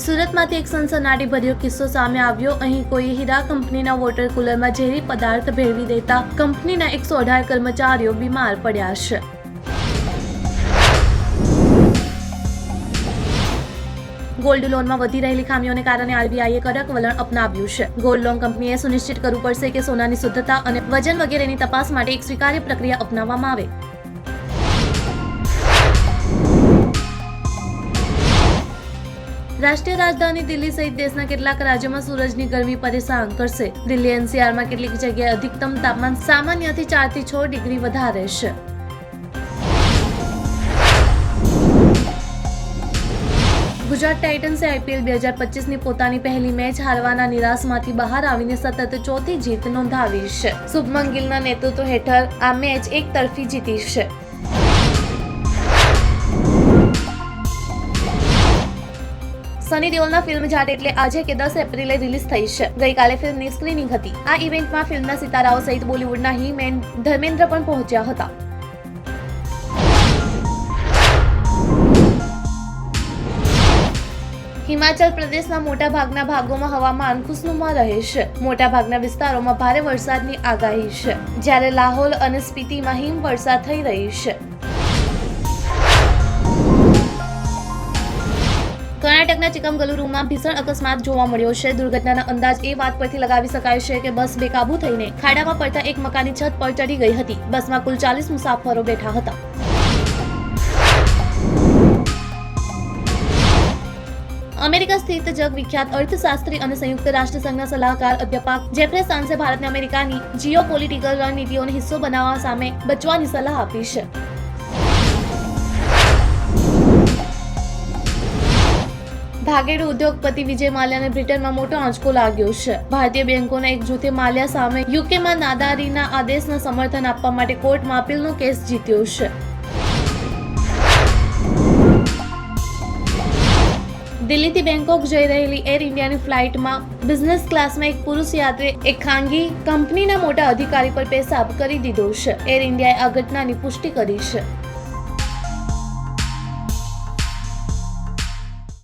સુરતમાંથી એક સનસનાટીભર્યો કિસ્સો સામે આવ્યો। અહીં કોઈ હીરા કંપનીના વોટર કુલરમાં ઝેરી પદાર્થ ભેળવી દેતા કંપનીના 118 કર્મચારીઓ બીમાર પડ્યા છે। ગોલ્ડ લોનમાં વધી રહેલી ખામીઓને કારણે આરબીઆઈએ કડક વલણ અપનાવ્યું છે। ગોલ્ડ લોન કંપનીએ સુનિશ્ચિત કરવું પડશે કે સોનાની શુદ્ધતા અને વજન વગેરેની તપાસ માટે એક સ્વીકાર્ય પ્રક્રિયા અપનાવવામાં આવે। રાષ્ટ્રીય રાજધાની દિલ્હી સહિત દેશના કેટલાક રાજ્યોમાં સૂરજની ગરમી પરેશાન કરશે। દિલ્હી એનસીઆરમાં કેટલીક જગ્યાએ અધિકતમ તાપમાન સામાન્યથી 4 થી 6 ડિગ્રી વધારે છે। ગુજરાત ટાઇટન્સે આઈપીએલ 2025ની પોતાની પહેલી મેચ હારવાના નિરાશમાંથી બહાર આવીને સતત ચોથી જીત નોંધાવી છે। શુભમન ગિલના નેતૃત્વ હેઠળ આ મેચ એકતરફી જીતી છે। સની દેઓલના ફિલ્મ જાટ એટલે આજે કે 10 એપ્રિલે રિલીઝ થઈ છે। ગઈકાલે ફિલ્મની સ્ક્રીનિંગ હતી। આ ઇવેન્ટમાં ફિલ્મના સિતારાઓ સહિત બોલિવૂડના હીમેન ધર્મેન્દ્ર પણ પહોંચ્યા હતા। હિમાચલ પ્રદેશના મોટા ભાગના ભાગોમાં હવામાન ખુશનુમા રહે છે। મોટા ભાગના વિસ્તારોમાં ભારે વરસાદની આગાહી છે, જ્યારે લાહોલ અને સ્પીતિમાં હિમવર્ષા થઈ રહી છે। કર્ણાટકના ચિકમગલુરુમાં ભીષણ અકસ્માત જોવા મળ્યો છે। દુર્ઘટનાના અંદાજ એ વાત પરથી લગાવી શકાય છે કે બસ બેકાબૂ થઈને ખાડામાં પડતા એક મકાનની છત પર ચડી ગઈ હતી। બસમાં કુલ 40 મુસાફરો બેઠા હતા। અમેરિકા સ્થિત જગવિખ્યાત અર્થશાસ્ત્રી અને સંયુક્ત રાષ્ટ્રસંઘના સલાહકાર અધ્યાપક જેફરે સાન્સે ભારતને અમેરિકાની જીઓપોલિટિકલ રણનીતિઓનો હિસ્સો બનાવવા સામે બચવાની સલાહ આપી છે। ભાગેડુ ઉદ્યોગપતિ વિજય માલ્યાને બ્રિટનમાં મોટો આંચકો લાગ્યો છે। ભારતીય બેંકોના એક જૂથે માલ્યા સામે યુકેમાં નાદારીના આદેશને સમર્થન આપવા માટે કોર્ટમાં અપીલનો કેસ જીત્યો છે। દિલ્હીથી બેંકોક જઈ રહેલી એર ઇન્ડિયાની ફ્લાઇટમાં બિઝનેસ ક્લાસમાં એક પુરુષ યાત્રીએ એક ખાનગી કંપનીના મોટા અધિકારી પર પેશાબ કરી દીધો છે। એર ઇન્ડિયાએ આ ઘટનાની પુષ્ટિ કરી છે।